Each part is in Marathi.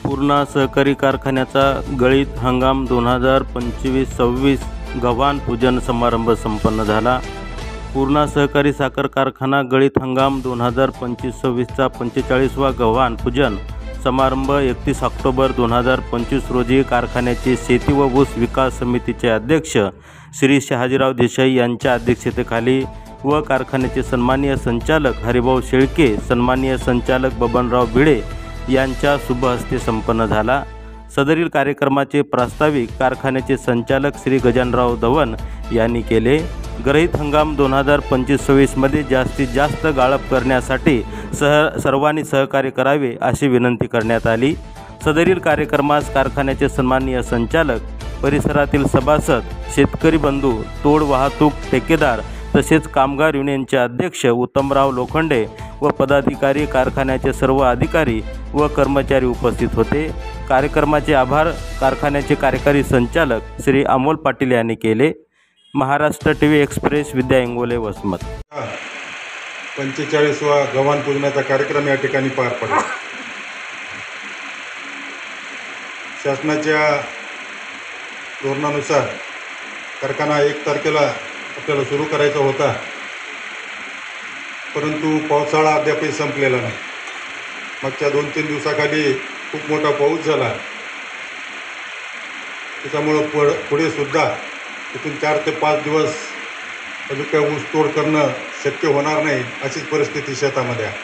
पूर्णा सहकारी कारखान्याचा गळीत हंगाम 2025-26 गव्हाण पूजन समारंभ संपन्न झाला। पूर्णा सहकारी साखर कारखाना गळीत हंगाम 2025-26चा 45वा गव्हाण पूजन समारंभ 31 ऑक्टोबर 2025 रोजी कारखान्याचे शेती व ऊस विकास समितीचे अध्यक्ष श्री शहाजीराव देसाई यांच्या अध्यक्षतेखाली व कारखान्याचे सन्माननीय संचालक हरिभाऊ शेळके, सन्माननीय संचालक बबनराव भिडे यांच्या शुभ हस्ते संपन्न झाला। सदरील कार्यक्रमाचे प्रास्ताविक कारखान्याचे संचालक श्री गजाननराव धवन यांनी केले। गळीत हंगाम 2025-26 मध्ये जास्तीत जास्त गाळप करण्यासाठी सर्वांनी सहकार्य करावे अशी विनंती करण्यात आली। सदरील कार्यक्रमास कारखान्याचे सन्माननीय संचालक, परिसरातील सभासद, शेतकरी बंधू, तोड वाहतूक ठेकेदार तसेच कामगार युनियनचे अध्यक्ष उत्तमराव लोखंडे व पदाधिकारी, कारखान्याचे सर्व अधिकारी व कर्मचारी उपस्थित होते। कार्यक्रमाचे आभार कारखान्याचे कार्यकारी संचालक श्री अमोल पाटील यांनी केले। महाराष्ट्र टीव्ही एक्सप्रेस, विद्या इंगोले, वसमत। 45वा गव्हाण पूजनाचा कार्यक्रम या ठिकाणी पार पडला। शासनाच्या धोरणानुसार कारखाना 1 तारखेला आपल्याला सुरू करायचा होता, परंतु पावसाळा अद्यापही संपलेला नाही। मागच्या 2-3 दिवसाखाली खूप मोठा पाऊस झाला, त्याच्यामुळं पुढे सुद्धा इथून 4 ते 5 दिवस अजून काय ऊस तोड करणं शक्य होणार नाही, अशीच परिस्थिती शेतामध्ये आहे।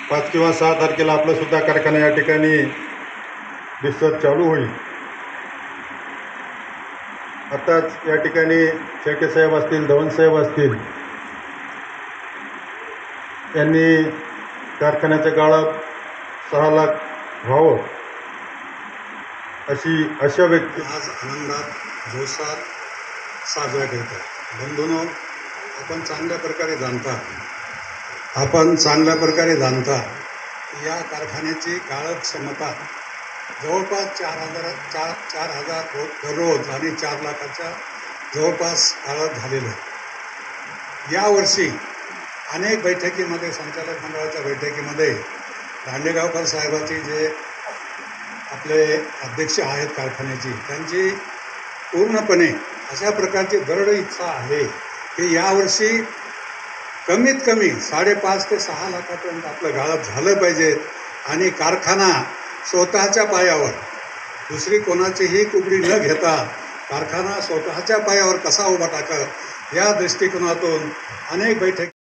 5 किंवा 6 तारखेला आपला सुद्धा कारखाना या ठिकाणी डिस्चार्ज चालू होईल। आताच या ठिकाणी शेळके साहेब असतील, धवन साहेब असतील, यांनी कारखान्याच्या गाळात 6 लाख व्हावं अशा व्यक्ती आज आनंदात जोशात साजरा करतात। बंधूंनो, आपण चांगल्या प्रकारे जाणता या कारखान्याची गाळप क्षमता जवळपास 4,000 दररोज आणि 4 लाखाच्या जवळपास गाळप झालेलं आहे। यावर्षी अनेक बैठकीमध्ये, संचालक मंडळाच्या बैठकीमध्ये दांडेगावकर साहेबाची जे आपले अध्यक्ष आहेत कारखान्याची, त्यांची पूर्णपणे अशा प्रकारची दृढ इच्छा आहे की यावर्षी कमीत कमी 5.5 ते 6 लाखापर्यंत आपलं गाळप झालं पाहिजे आणि कारखाना स्वतःच्या पायावर, दुसरी कोणाचीही कुबडी न घेता कारखाना स्वतःच्या पायावर कसा उभा टाका या दृष्टिकोनातून अनेक बैठकी